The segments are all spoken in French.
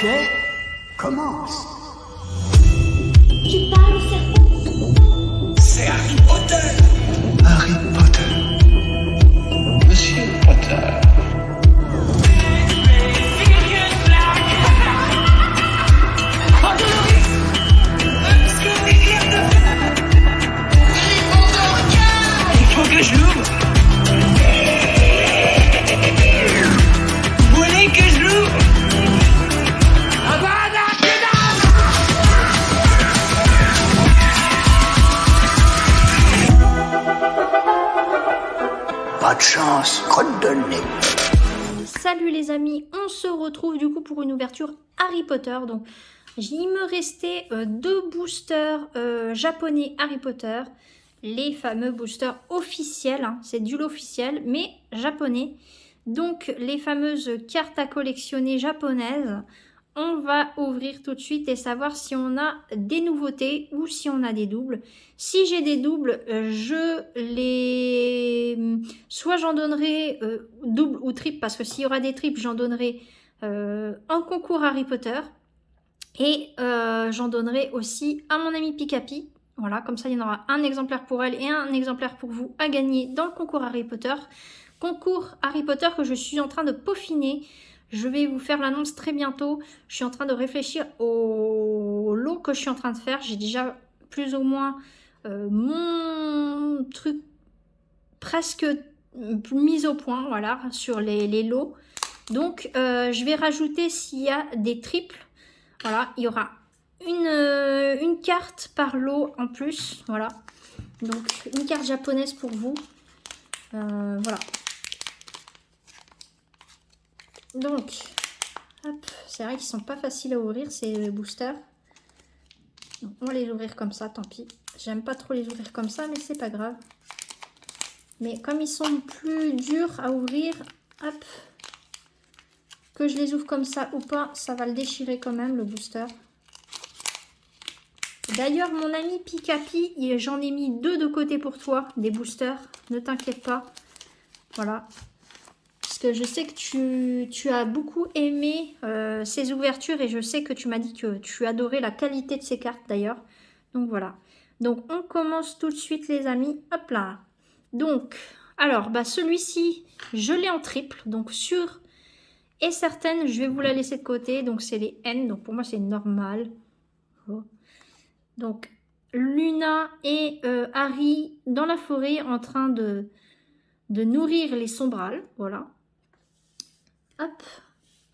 Ok, commence. Tu parles, serpent? C'est Harry Potter. Harry Potter. Monsieur Potter. Il faut que je l'ouvre. Vous voulez que je l'ouvre? Pas de chance, crotte de nez. Salut les amis, on se retrouve du coup pour une ouverture Harry Potter. Donc il me restait deux boosters japonais Harry Potter, les fameux boosters officiels, hein, c'est du lot officiel mais japonais. Donc les fameuses cartes à collectionner japonaises, on va ouvrir tout de suite et savoir si on a des nouveautés ou si on a des doubles. Si j'ai des doubles, soit j'en donnerai double ou triple, parce que s'il y aura des triples, j'en donnerai en concours Harry Potter. Et j'en donnerai aussi à mon amie Pikapi. Voilà, comme ça il y en aura un exemplaire pour elle et un exemplaire pour vous à gagner dans le concours Harry Potter. Concours Harry Potter que je suis en train de peaufiner. Je vais vous faire l'annonce très bientôt. Je suis en train de réfléchir au lot que je suis en train de faire. J'ai déjà plus ou moins mon truc presque mis au point, voilà, sur les lots. Donc, je vais rajouter s'il y a des triples. Voilà, il y aura une carte par lot en plus. Voilà, donc une carte japonaise pour vous. Voilà. Donc, c'est vrai qu'ils sont pas faciles à ouvrir ces boosters. Donc, on va les ouvrir comme ça, tant pis. J'aime pas trop les ouvrir comme ça, mais c'est pas grave. Mais comme ils sont plus durs à ouvrir, hop, que je les ouvre comme ça ou pas, ça va le déchirer quand même, le booster. D'ailleurs, mon ami Pikapi, j'en ai mis deux de côté pour toi, des boosters. Ne t'inquiète pas. Voilà. Parce que je sais que tu as beaucoup aimé ces ouvertures et je sais que tu m'as dit que tu adorais la qualité de ces cartes d'ailleurs. Donc voilà. Donc on commence tout de suite les amis. Hop là. Donc, alors, bah, celui-ci, je l'ai en triple. Donc sûr et certaine, je vais vous la laisser de côté. Donc c'est les N. Donc pour moi c'est normal. Oh. Donc Luna et Harry dans la forêt en train de nourrir les sombrales. Voilà. Hop.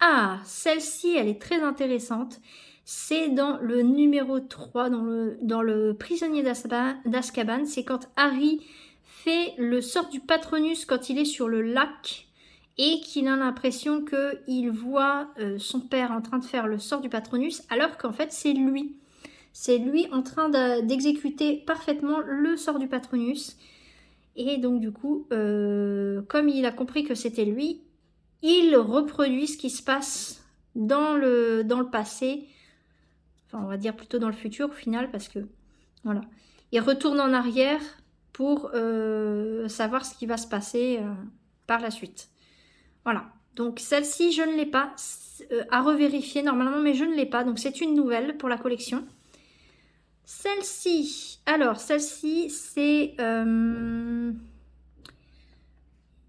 Ah, celle-ci, elle est très intéressante. C'est dans le numéro 3, dans le prisonnier d'Azkaban. C'est quand Harry fait le sort du Patronus quand il est sur le lac et qu'il a l'impression qu'il voit son père en train de faire le sort du Patronus alors qu'en fait c'est lui. C'est lui en train d'exécuter parfaitement le sort du Patronus. Et donc du coup, comme il a compris que c'était lui, il reproduit ce qui se passe dans le passé, enfin on va dire plutôt dans le futur au final, parce que voilà, il retourne en arrière pour savoir ce qui va se passer par la suite. Voilà, donc celle-ci je ne l'ai pas, à revérifier normalement, mais je ne l'ai pas, donc c'est une nouvelle pour la collection. Celle-ci, alors celle-ci c'est...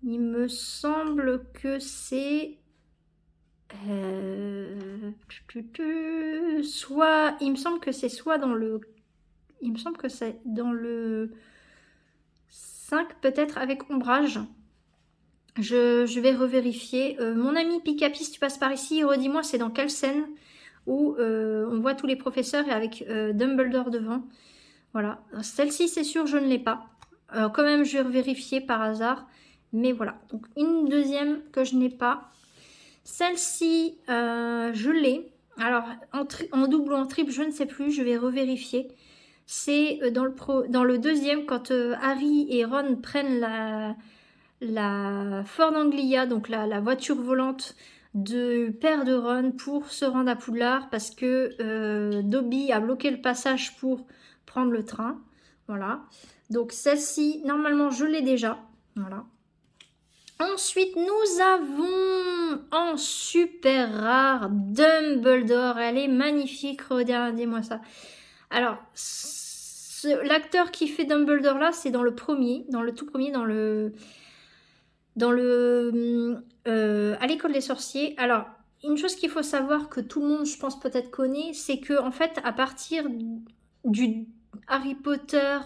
il me semble que c'est soit, il me semble que c'est soit dans le, il me semble que c'est dans le 5 peut-être avec ombrage. Je vais revérifier. Mon ami Pikapi, si tu passes par ici, redis-moi c'est dans quelle scène où on voit tous les professeurs et avec Dumbledore devant. Voilà, celle-ci c'est sûr je ne l'ai pas. Quand même je vais vérifier par hasard. Mais voilà, donc une deuxième que je n'ai pas. Celle-ci, je l'ai. Alors, en double ou en triple, je ne sais plus, je vais revérifier. C'est dans le deuxième, quand Harry et Ron prennent la Ford Anglia, donc la voiture volante du père de Ron pour se rendre à Poudlard, parce que Dobby a bloqué le passage pour prendre le train. Voilà. Donc celle-ci, normalement, je l'ai déjà. Voilà. Ensuite, nous avons en super rare Dumbledore. Elle est magnifique, regardez-moi ça. Alors, l'acteur qui fait Dumbledore là, c'est dans le premier, dans le tout premier, à l'école des sorciers. Alors, une chose qu'il faut savoir que tout le monde, je pense, peut-être connaît, c'est que en fait, à partir du Harry Potter,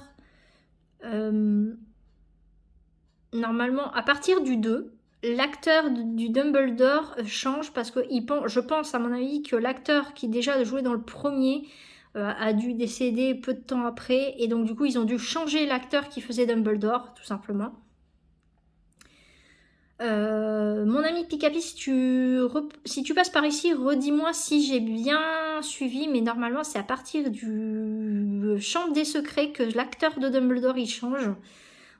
normalement, à partir du 2, l'acteur du Dumbledore change parce que je pense, à mon avis, que l'acteur qui déjà jouait dans le premier a dû décéder peu de temps après, et donc du coup, ils ont dû changer l'acteur qui faisait Dumbledore, tout simplement. Mon ami Picapi, si tu passes par ici, redis-moi si j'ai bien suivi, mais normalement c'est à partir du Chambre des Secrets que l'acteur de Dumbledore il change.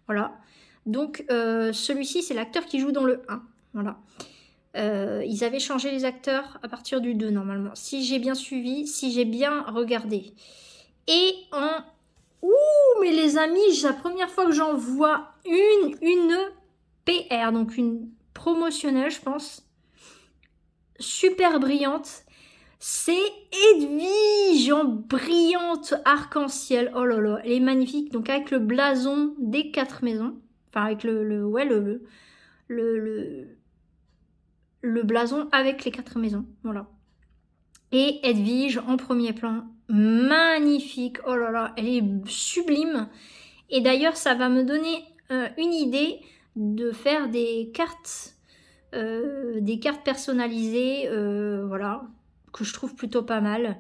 Voilà. Donc celui-ci c'est l'acteur qui joue dans le 1. Voilà. Ils avaient changé les acteurs à partir du 2 normalement. Si j'ai bien suivi, si j'ai bien regardé. Et en... Ouh, mais les amis, c'est la première fois que j'en vois une PR, donc une promotionnelle, je pense, super brillante. C'est Edwige en brillante arc-en-ciel. Oh là là, elle est magnifique. Donc avec le blason des 4 maisons, enfin avec le blason avec les 4 maisons, voilà. Et Edwige en premier plan, magnifique. Oh là là, elle est sublime. Et d'ailleurs, ça va me donner une idée de faire des cartes personnalisées, voilà, que je trouve plutôt pas mal.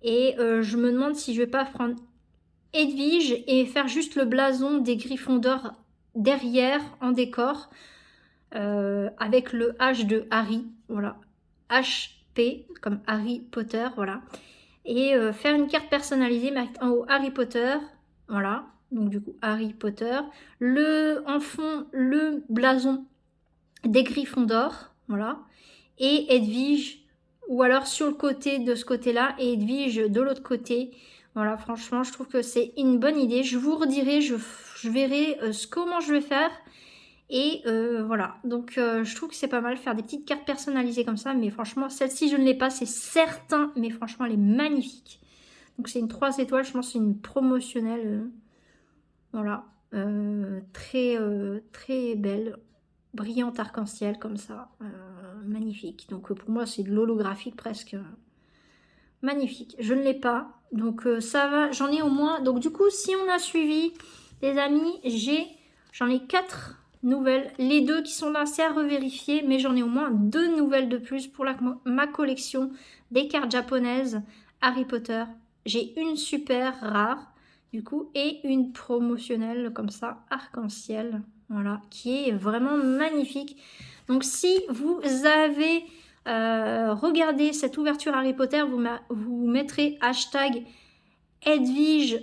Et je me demande si je vais pas prendre Edwige et faire juste le blason des Gryffondor derrière en décor, avec le H de Harry, voilà, HP comme Harry Potter, voilà, et faire une carte personnalisée mais en haut Harry Potter, voilà. Donc du coup Harry Potter, en fond le blason des Gryffondor, voilà, et Edwige, ou alors sur le côté de ce côté-là et Edwige de l'autre côté. Voilà, franchement je trouve que c'est une bonne idée. Je vous redirai, je verrai comment je vais faire. Et voilà, donc je trouve que c'est pas mal faire des petites cartes personnalisées comme ça, mais franchement celle-ci je ne l'ai pas, c'est certain, mais franchement elle est magnifique. Donc c'est une 3 étoiles, je pense que c'est une promotionnelle. Voilà, très belle, brillante arc-en-ciel comme ça, magnifique. Donc pour moi c'est de l'holographique presque, magnifique. Je ne l'ai pas, donc ça va, j'en ai au moins. Donc du coup si on a suivi les amis, j'en ai 4 nouvelles, les 2 qui sont là c'est à revérifier, mais j'en ai au moins 2 nouvelles de plus pour ma collection des cartes japonaises Harry Potter. J'ai une super rare du coup, et une promotionnelle comme ça, arc-en-ciel, voilà, qui est vraiment magnifique. Donc si vous avez regardé cette ouverture Harry Potter, vous mettrez hashtag Edwige,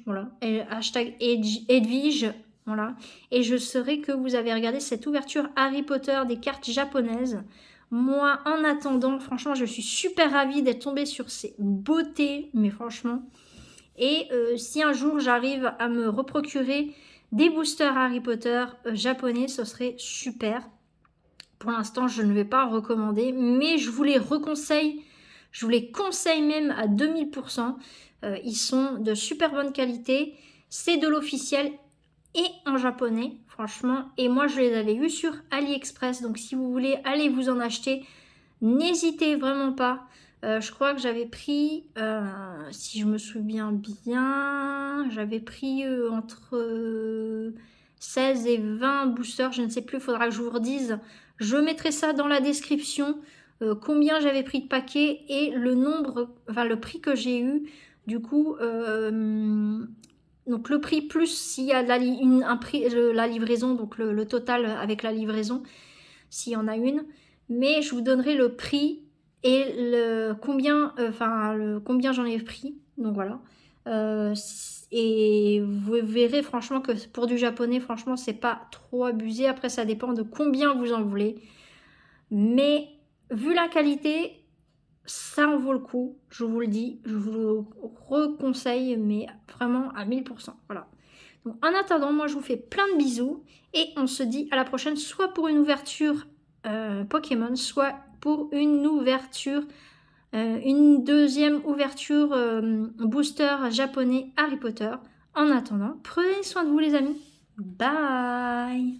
voilà, hashtag Edwige, voilà, et je saurai que vous avez regardé cette ouverture Harry Potter des cartes japonaises. Moi, en attendant, franchement, je suis super ravie d'être tombée sur ces beautés, mais franchement. Et si un jour j'arrive à me reprocurer des boosters Harry Potter japonais, ce serait super. Pour l'instant, je ne vais pas en recommander, mais je vous les reconseille. Je vous les conseille même à 2000%. Ils sont de super bonne qualité. C'est de l'officiel et en japonais, franchement. Et moi, je les avais eus sur AliExpress. Donc, si vous voulez aller vous en acheter, n'hésitez vraiment pas. Je crois que j'avais pris, si je me souviens bien, j'avais pris entre 16 et 20 boosters. Je ne sais plus, il faudra que je vous redise. Je mettrai ça dans la description. Combien j'avais pris de paquets et le nombre, enfin le prix que j'ai eu. Du coup... donc le prix plus s'il y a la livraison, donc le total avec la livraison, s'il y en a une. Mais je vous donnerai le prix et combien j'en ai pris. Donc voilà. Et vous verrez franchement que pour du japonais, franchement, c'est pas trop abusé. Après, ça dépend de combien vous en voulez. Mais vu la qualité... ça en vaut le coup, je vous le dis, je vous le reconseille, mais vraiment à 1000%. Voilà. Donc en attendant, moi je vous fais plein de bisous et on se dit à la prochaine, soit pour une ouverture Pokémon, soit pour une ouverture, une deuxième ouverture booster japonais Harry Potter. En attendant, prenez soin de vous les amis. Bye.